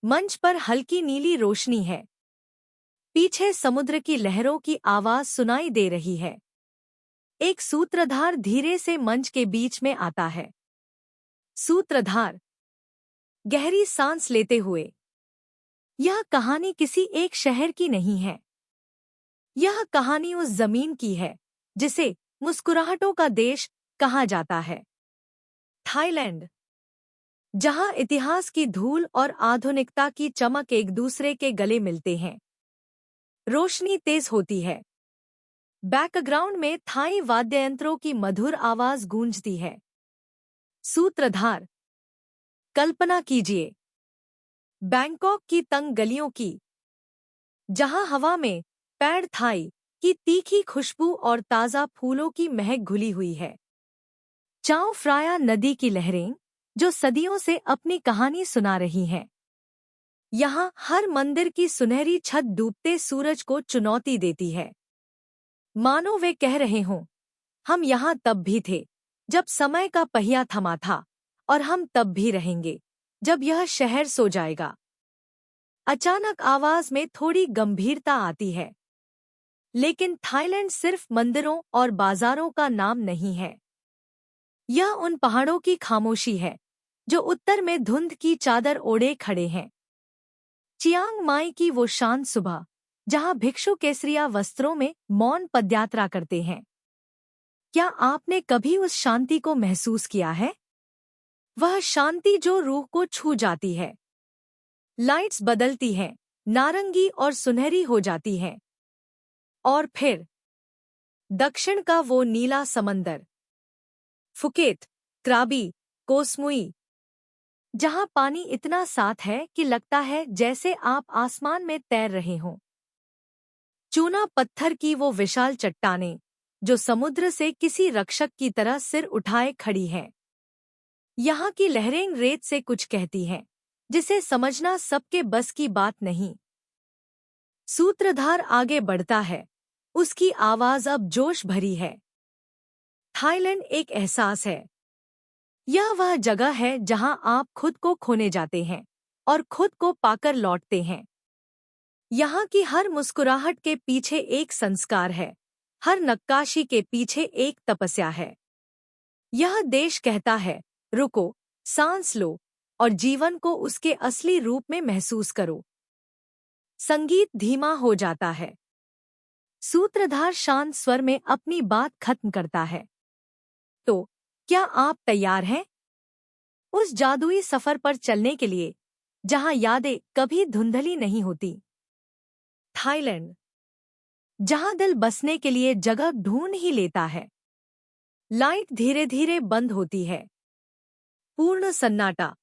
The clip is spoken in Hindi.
मंच पर हल्की नीली रोशनी है। पीछे समुद्र की लहरों की आवाज सुनाई दे रही है। एक सूत्रधार धीरे से मंच के बीच में आता है। सूत्रधार गहरी सांस लेते हुए, यह कहानी किसी एक शहर की नहीं है। यह कहानी उस जमीन की है जिसे मुस्कुराहटों का देश कहा जाता है। थाईलैंड, जहां इतिहास की धूल और आधुनिकता की चमक एक दूसरे के गले मिलते हैं। रोशनी तेज होती है। बैकग्राउंड में थाई वाद्ययंत्रों की मधुर आवाज गूंजती है। सूत्रधार, कल्पना कीजिए बैंकॉक की तंग गलियों की, जहां हवा में पैड थाई की तीखी खुशबू और ताज़ा फूलों की महक घुली हुई है। चाओ फ्राया नदी की लहरें जो सदियों से अपनी कहानी सुना रही हैं। यहाँ हर मंदिर की सुनहरी छत डूबते सूरज को चुनौती देती है, मानो वे कह रहे हों, हम यहाँ तब भी थे जब समय का पहिया थमा था, और हम तब भी रहेंगे जब यह शहर सो जाएगा। अचानक आवाज में थोड़ी गंभीरता आती है। लेकिन थाईलैंड सिर्फ मंदिरों और बाजारों का नाम नहीं है। यह उन पहाड़ों की खामोशी है जो उत्तर में धुंध की चादर ओढ़े खड़े हैं। चियांग माई की वो शांत सुबह जहां भिक्षु केसरिया वस्त्रों में मौन पदयात्रा करते हैं। क्या आपने कभी उस शांति को महसूस किया है? वह शांति जो रूह को छू जाती है। लाइट्स बदलती हैं, नारंगी और सुनहरी हो जाती हैं। और फिर दक्षिण का वो नीला समंदर, फुकेत, क्राबी, कोसमुई, जहां पानी इतना साफ है कि लगता है जैसे आप आसमान में तैर रहे हों। चूना पत्थर की वो विशाल चट्टानें जो समुद्र से किसी रक्षक की तरह सिर उठाए खड़ी हैं। यहाँ की लहरें रेत से कुछ कहती हैं जिसे समझना सबके बस की बात नहीं। सूत्रधार आगे बढ़ता है, उसकी आवाज अब जोश भरी है। थाईलैंड एक एहसास है। यह वह जगह है जहां आप खुद को खोने जाते हैं और खुद को पाकर लौटते हैं। यहाँ की हर मुस्कुराहट के पीछे एक संस्कार है, हर नक्काशी के पीछे एक तपस्या है। यह देश कहता है, रुको, सांस लो और जीवन को उसके असली रूप में महसूस करो। संगीत धीमा हो जाता है। सूत्रधार शांत स्वर में अपनी बात खत्म करता है। तो क्या आप तैयार हैं उस जादुई सफर पर चलने के लिए जहां यादें कभी धुंधली नहीं होती? थाईलैंड, जहां दिल बसने के लिए जगह ढूंढ ही लेता है। लाइट धीरे धीरे बंद होती है। पूर्ण सन्नाटा।